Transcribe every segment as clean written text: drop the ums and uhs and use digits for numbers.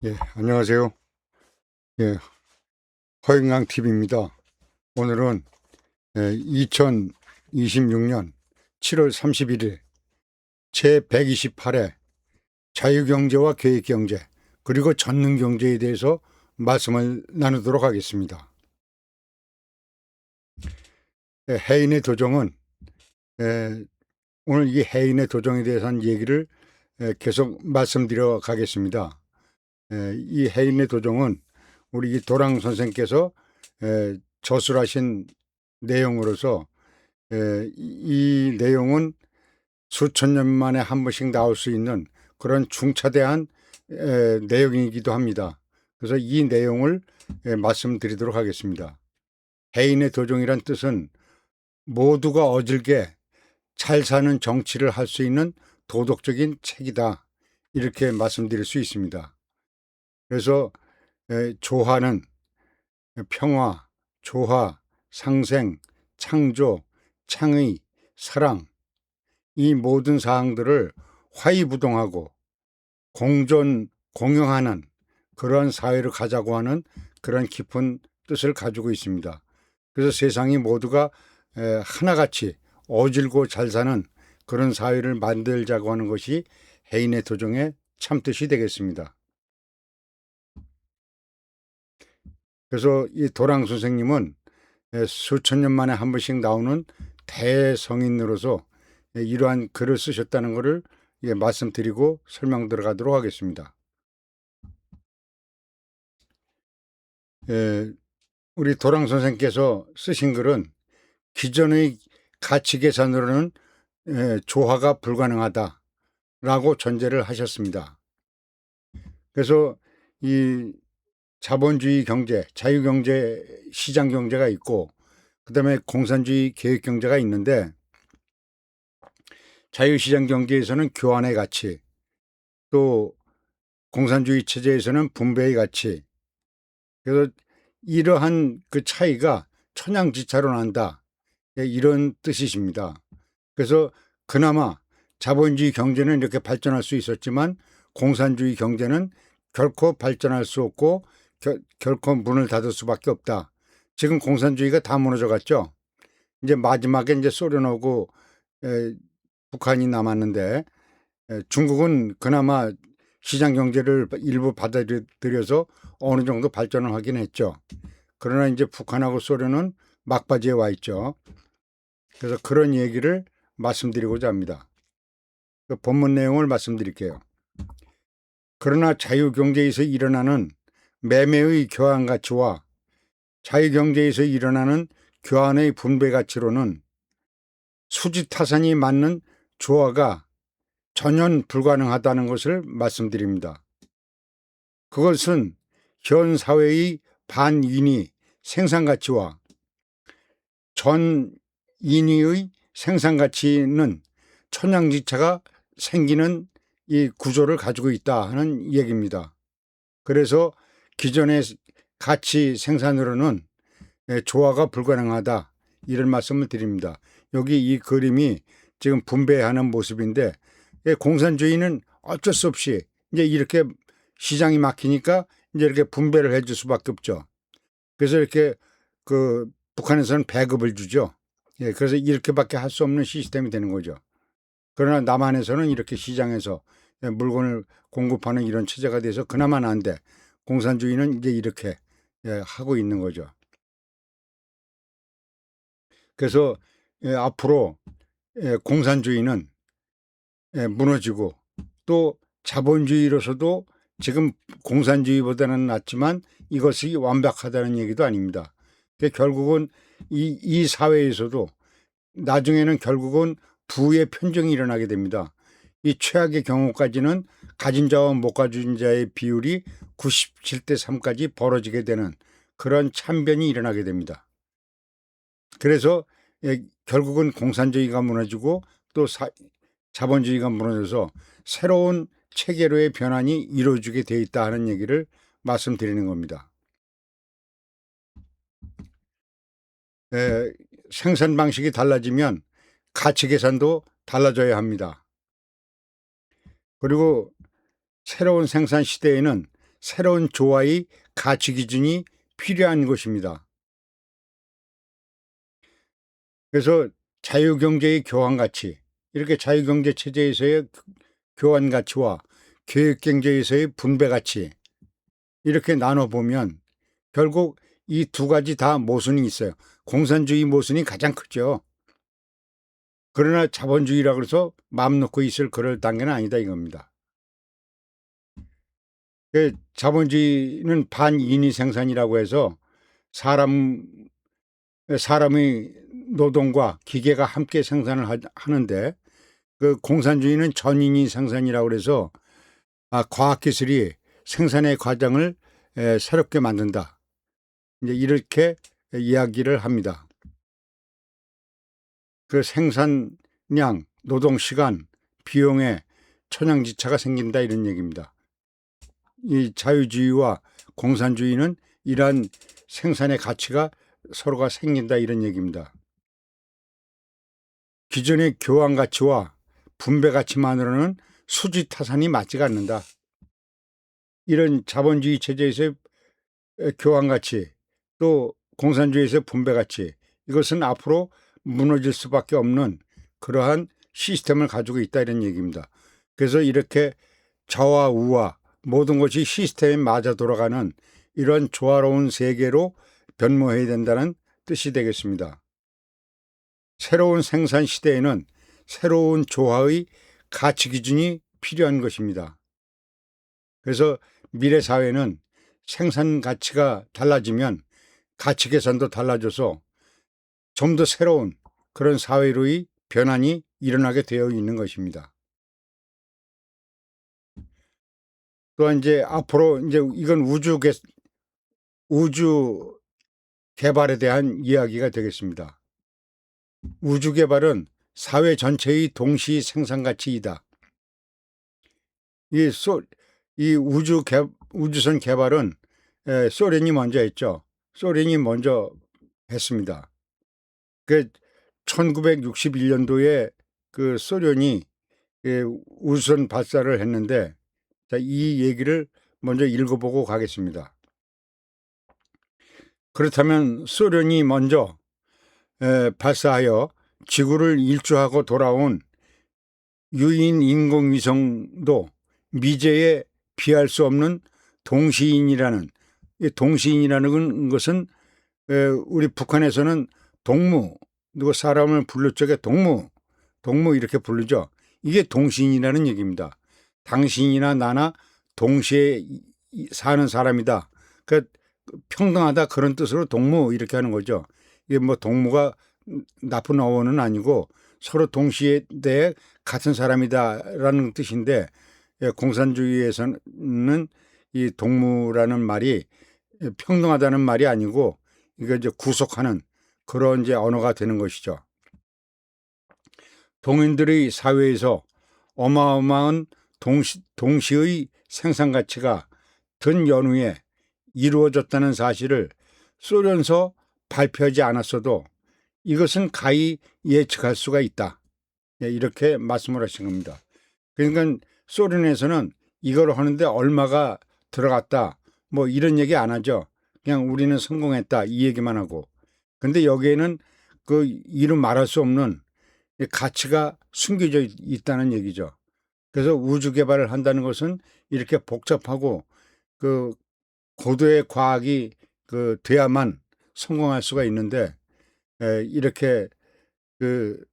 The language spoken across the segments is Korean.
예, 안녕하세요. 예, 허영랑 TV입니다. 오늘은 2026년 7월 31일 제128회 자유경제와 계획경제 그리고 전능경제에 대해서 말씀을 나누도록 하겠습니다. 해인의 도정은 오늘 이 해인의 도정에 대해서 한 얘기를 계속 말씀드려 가겠습니다. 이 해인의 도정은 우리 이 도랑 선생께서 저술하신 내용으로서 이 내용은 수천 년 만에 한 번씩 나올 수 있는 그런 중차대한 내용이기도 합니다. 그래서 이 내용을 말씀드리도록 하겠습니다. 해인의 도정이란 뜻은 모두가 어질게 잘 사는 정치를 할 수 있는 도덕적인 책이다. 이렇게 말씀드릴 수 있습니다. 그래서 조화는 평화, 조화, 상생, 창조, 창의, 사랑 이 모든 사항들을 화이부동하고 공존, 공용하는 그러한 사회를 가자고 하는 그런 깊은 뜻을 가지고 있습니다. 그래서 세상이 모두가 하나같이 어질고 잘 사는 그런 사회를 만들자고 하는 것이 해인의 도정의 참뜻이 되겠습니다. 그래서 이 도랑 선생님은 수천 년 만에 한 번씩 나오는 대성인으로서 이러한 글을 쓰셨다는 것을 말씀드리고 설명 들어가도록 하겠습니다. 우리 도랑 선생께서 쓰신 글은 기존의 가치 계산으로는 조화가 불가능하다라고 전제를 하셨습니다. 그래서 이 자본주의 경제, 자유경제, 시장경제가 있고 그다음에 공산주의 계획경제가 있는데 자유시장경제에서는 교환의 가치, 또 공산주의 체제에서는 분배의 가치. 그래서 이러한 그 차이가 천양지차로 난다. 이런 뜻이십니다. 그래서 그나마 자본주의 경제는 이렇게 발전할 수 있었지만 공산주의 경제는 결코 발전할 수 없고 결코 문을 닫을 수밖에 없다. 지금 공산주의가 다 무너져 갔죠. 이제 마지막에 이제 소련하고 북한이 남았는데 중국은 그나마 시장 경제를 일부 받아들여서 어느 정도 발전을 하긴 했죠. 그러나 이제 북한하고 소련은 막바지에 와 있죠. 그래서 그런 얘기를 말씀드리고자 합니다. 그 본문 내용을 말씀드릴게요. 그러나 자유경제에서 일어나는 매매의 교환 가치와 자유경제에서 일어나는 교환의 분배 가치로는 수지타산이 맞는 조화가 전혀 불가능하다는 것을 말씀드립니다. 그것은 현 사회의 반인위 생산가치와 전 인위의 생산가치는 천양지차가 생기는 이 구조를 가지고 있다 하는 얘기입니다. 그래서 기존의 가치 생산으로는 조화가 불가능하다 이런 말씀을 드립니다. 여기 이 그림이 지금 분배하는 모습인데 공산주의는 어쩔 수 없이 이제 이렇게 시장이 막히니까 이제 이렇게 분배를 해줄 수밖에 없죠. 그래서 이렇게 그 북한에서는 배급을 주죠. 그래서 이렇게밖에 할 수 없는 시스템이 되는 거죠. 그러나 남한에서는 이렇게 시장에서 물건을 공급하는 이런 체제가 돼서 그나마 나은데 공산주의는 이제 이렇게 하고 있는 거죠. 그래서 앞으로 공산주의는 무너지고 또 자본주의로서도 지금 공산주의보다는 낫지만 이것이 완벽하다는 얘기도 아닙니다. 결국은 이 사회에서도 나중에는 결국은 부의 편중이 일어나게 됩니다. 이 최악의 경우까지는 가진 자와 못 가진 자의 비율이 97대 3까지 벌어지게 되는 그런 참변이 일어나게 됩니다. 그래서 결국은 공산주의가 무너지고 또 자본주의가 무너져서 새로운 체계로의 변환이 이루어지게 돼 있다 하는 얘기를 말씀드리는 겁니다. 생산 방식이 달라지면 가치 계산도 달라져야 합니다. 그리고 새로운 생산 시대에는 새로운 조화의 가치 기준이 필요한 것입니다. 그래서 자유경제의 교환가치, 이렇게 자유경제 체제에서의 교환가치와 교육경제에서의 분배가치, 이렇게 나눠보면 결국 이 두 가지 다 모순이 있어요. 공산주의 모순이 가장 크죠. 그러나 자본주의라 그래서 마음 놓고 있을 그럴 단계는 아니다 이겁니다. 자본주의는 반인위 생산이라고 해서 사람의 노동과 기계가 함께 생산을 하는데, 그 공산주의는 전인위 생산이라고 그래서 과학기술이 생산의 과정을 새롭게 만든다. 이제 이렇게 이야기를 합니다. 그 생산량, 노동시간, 비용에 천양지차가 생긴다 이런 얘기입니다. 이 자유주의와 공산주의는 이러한 생산의 가치가 서로가 생긴다 이런 얘기입니다. 기존의 교환 가치와 분배 가치만으로는 수지 타산이 맞지가 않는다. 이런 자본주의 체제에서의 교환 가치, 또 공산주의에서의 분배 가치, 이것은 앞으로 무너질 수밖에 없는 그러한 시스템을 가지고 있다 이런 얘기입니다. 그래서 이렇게 좌와 우와 모든 것이 시스템에 맞아 돌아가는 이런 조화로운 세계로 변모해야 된다는 뜻이 되겠습니다. 새로운 생산 시대에는 새로운 조화의 가치 기준이 필요한 것입니다. 그래서 미래 사회는 생산 가치가 달라지면 가치 계산도 달라져서 좀 더 새로운 그런 사회로의 변환이 일어나게 되어 있는 것입니다. 또한 이제 앞으로 이제 이건 우주 개발에 대한 이야기가 되겠습니다. 우주 개발은 사회 전체의 동시 생산 가치이다. 이 우주선 개발은 소련이 먼저 했죠. 소련이 먼저 했습니다. 그 1961년도에 그 소련이 우주선 발사를 했는데, 자, 이 얘기를 먼저 읽어보고 가겠습니다. 그렇다면 소련이 먼저 발사하여 지구를 일주하고 돌아온 유인 인공위성도 미제에 비할 수 없는 동시인이라는 것은 우리 북한에서는 동무, 누구 사람을 부를 적에 동무 이렇게 부르죠. 이게 동시인이라는 얘기입니다. 당신이나 나나 동시에 사는 사람이다. 그러니까 평등하다 그런 뜻으로 동무 이렇게 하는 거죠. 이게 뭐 동무가 나쁜 어원은 아니고 서로 동시에 대해 같은 사람이다라는 뜻인데, 공산주의에서는 이 동무라는 말이 평등하다는 말이 아니고 이거 이제 구속하는 그런 이제 언어가 되는 것이죠. 동인들의 사회에서 어마어마한 동시의 생산 가치가 든 연후에 이루어졌다는 사실을 소련서 발표하지 않았어도 이것은 가히 예측할 수가 있다. 이렇게 말씀을 하신 겁니다. 그러니까 소련에서는 이걸 하는데 얼마가 들어갔다 뭐 이런 얘기 안 하죠. 그냥 우리는 성공했다 이 얘기만 하고. 근데 여기에는 그 이루 말할 수 없는 가치가 숨겨져 있다는 얘기죠. 그래서 우주 개발을 한다는 것은 이렇게 복잡하고 그 고도의 과학이 돼야만 성공할 수가 있는데, 이렇게 그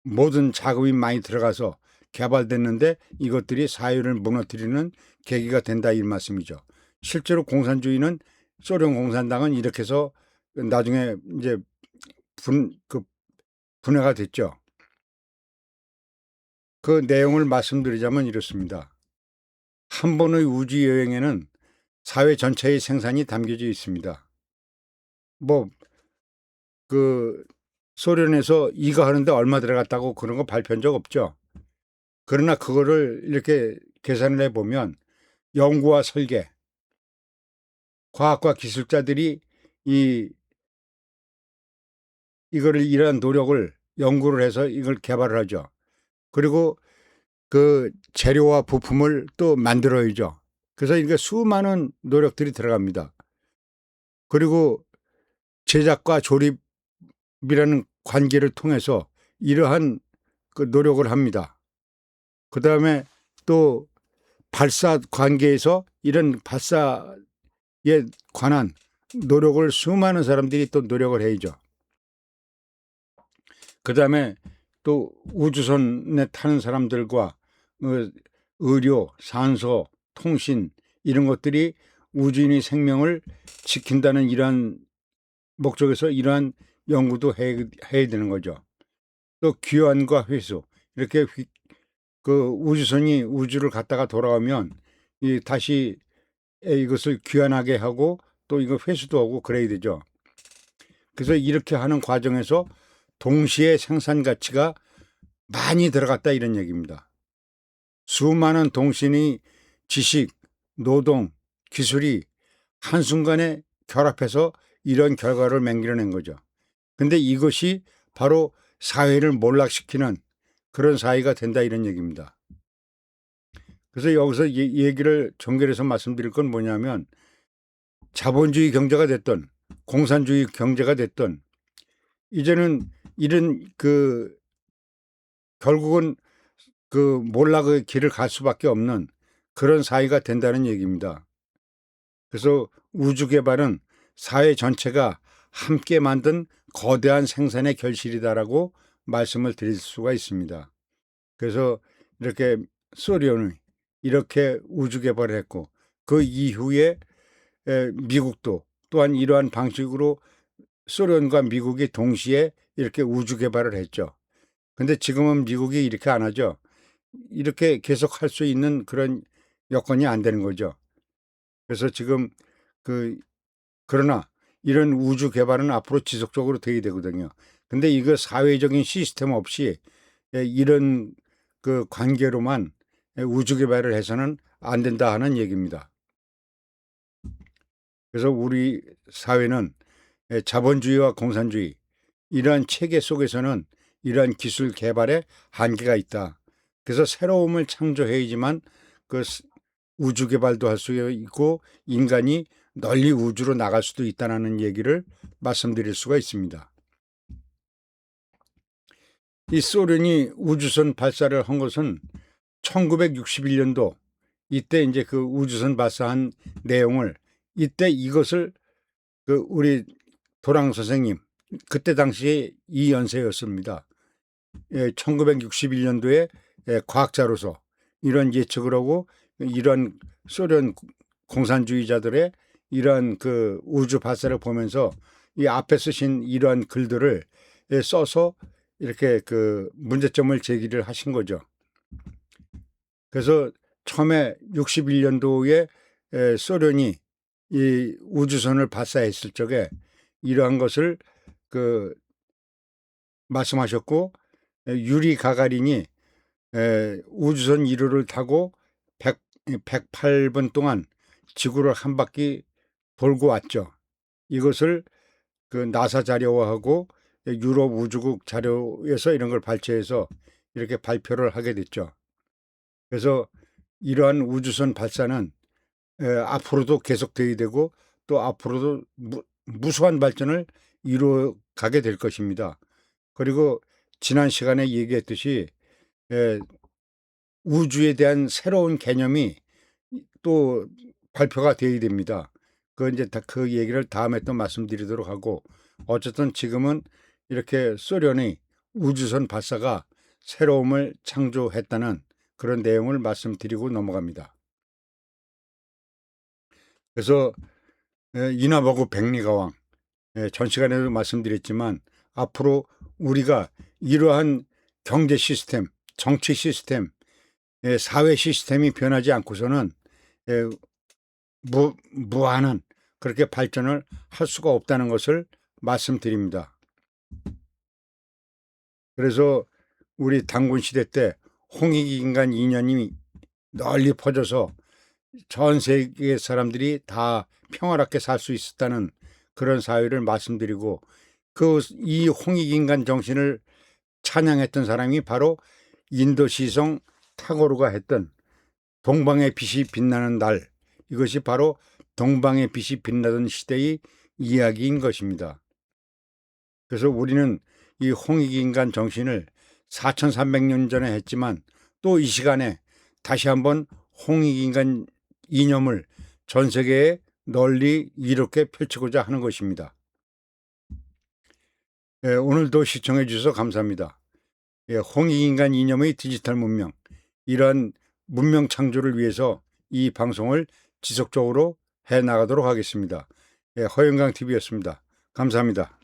모든 자금이 많이 들어가서 개발됐는데 이것들이 사회를 무너뜨리는 계기가 된다 이 말씀이죠. 실제로 공산주의는 소련 공산당은 이렇게 해서 나중에 이제 분해가 됐죠. 그 내용을 말씀드리자면 이렇습니다. 한 번의 우주 여행에는 사회 전체의 생산이 담겨져 있습니다. 소련에서 이거 하는데 얼마 들어갔다고 그런 거 발표한 적 없죠. 그러나 그거를 이렇게 계산을 해보면 연구와 설계, 과학과 기술자들이 이거를 이러한 노력을 연구를 해서 이걸 개발을 하죠. 그리고 그 재료와 부품을 또 만들어야죠. 그래서 이게 수많은 노력들이 들어갑니다. 그리고 제작과 조립이라는 관계를 통해서 이러한 그 노력을 합니다. 그 다음에 또 발사 관계에서 이런 발사에 관한 노력을 수많은 사람들이 또 노력을 해야죠. 그 다음에 또 우주선에 타는 사람들과 의료, 산소, 통신 이런 것들이 우주인의 생명을 지킨다는 이러한 목적에서 이러한 연구도 해야 되는 거죠. 또 귀환과 회수 이렇게 그 우주선이 우주를 갔다가 돌아오면 다시 이것을 귀환하게 하고 또 이거 회수도 하고 그래야 되죠. 그래서 이렇게 하는 과정에서 동시에 생산 가치가 많이 들어갔다 이런 얘기입니다. 수많은 동신의 지식, 노동, 기술이 한순간에 결합해서 이런 결과를 만들어낸 거죠. 근데 이것이 바로 사회를 몰락시키는 그런 사회가 된다 이런 얘기입니다. 그래서 여기서 얘기를 종결해서 말씀드릴 건 뭐냐면 자본주의 경제가 됐던 공산주의 경제가 됐던 이제는 이런 결국은 몰락의 길을 갈 수밖에 없는 그런 사회가 된다는 얘기입니다. 그래서 우주 개발은 사회 전체가 함께 만든 거대한 생산의 결실이다라고 말씀을 드릴 수가 있습니다. 그래서 이렇게 소련이 이렇게 우주 개발을 했고 그 이후에 미국도 또한 이러한 방식으로 소련과 미국이 동시에 이렇게 우주 개발을 했죠. 근데 지금은 미국이 이렇게 안 하죠. 이렇게 계속 할 수 있는 그런 여건이 안 되는 거죠. 그래서 지금 그러나 이런 우주 개발은 앞으로 지속적으로 돼야 되거든요. 근데 이거 사회적인 시스템 없이 이런 관계로만 우주 개발을 해서는 안 된다 하는 얘기입니다. 그래서 우리 사회는 자본주의와 공산주의 이러한 체계 속에서는 이러한 기술 개발에 한계가 있다. 그래서 새로움을 창조해야지만 우주 개발도 할 수 있고 인간이 널리 우주로 나갈 수도 있다는 얘기를 말씀드릴 수가 있습니다. 이 소련이 우주선 발사를 한 것은 1961년도 이때 이제 그 우주선 발사한 내용을 이때 이것을 우리 도랑 선생님 그때 당시에 이 연세였습니다. 1961년도에 과학자로서 이런 예측을 하고 이런 소련 공산주의자들의 이러한 우주 발사를 보면서 이 앞에 쓰신 이러한 글들을 써서 이렇게 문제점을 제기를 하신 거죠. 그래서 처음에 61년도에 소련이 이 우주선을 발사했을 적에 이러한 것을 말씀하셨고 유리 가가린이 우주선 1호를 타고 108분 동안 지구를 한 바퀴 돌고 왔죠. 이것을 나사 자료하고 유럽 우주국 자료에서 이런 걸 발췌해서 이렇게 발표를 하게 됐죠. 그래서 이러한 우주선 발사는 앞으로도 계속돼야 되고 또 앞으로도 무수한 발전을 이루어가게 될 것입니다. 그리고 지난 시간에 얘기했듯이 우주에 대한 새로운 개념이 또 발표가 되어야 됩니다. 이제 그 얘기를 다음에 또 말씀드리도록 하고 어쨌든 지금은 이렇게 소련의 우주선 발사가 새로움을 창조했다는 그런 내용을 말씀드리고 넘어갑니다. 그래서 인하보고 백리가왕 전 시간에도 말씀드렸지만 앞으로 우리가 이러한 경제 시스템, 정치 시스템, 사회 시스템이 변하지 않고서는 무한한 그렇게 발전을 할 수가 없다는 것을 말씀드립니다. 그래서 우리 단군 시대 때 홍익인간 이념이 널리 퍼져서 전 세계 사람들이 다 평화롭게 살 수 있었다는 그런 사회를 말씀드리고 이 홍익인간 정신을 찬양했던 사람이 바로 인도 시성 타고르가 했던 동방의 빛이 빛나는 날 이것이 바로 동방의 빛이 빛나던 시대의 이야기인 것입니다. 그래서 우리는 이 홍익인간 정신을 4300년 전에 했지만 또 이 시간에 다시 한번 홍익인간 이념을 전 세계에 널리 이렇게 펼치고자 하는 것입니다. 오늘도 시청해 주셔서 감사합니다. 홍익인간 이념의 디지털 문명, 이러한 문명 창조를 위해서 이 방송을 지속적으로 해나가도록 하겠습니다. 허영강 TV였습니다. 감사합니다.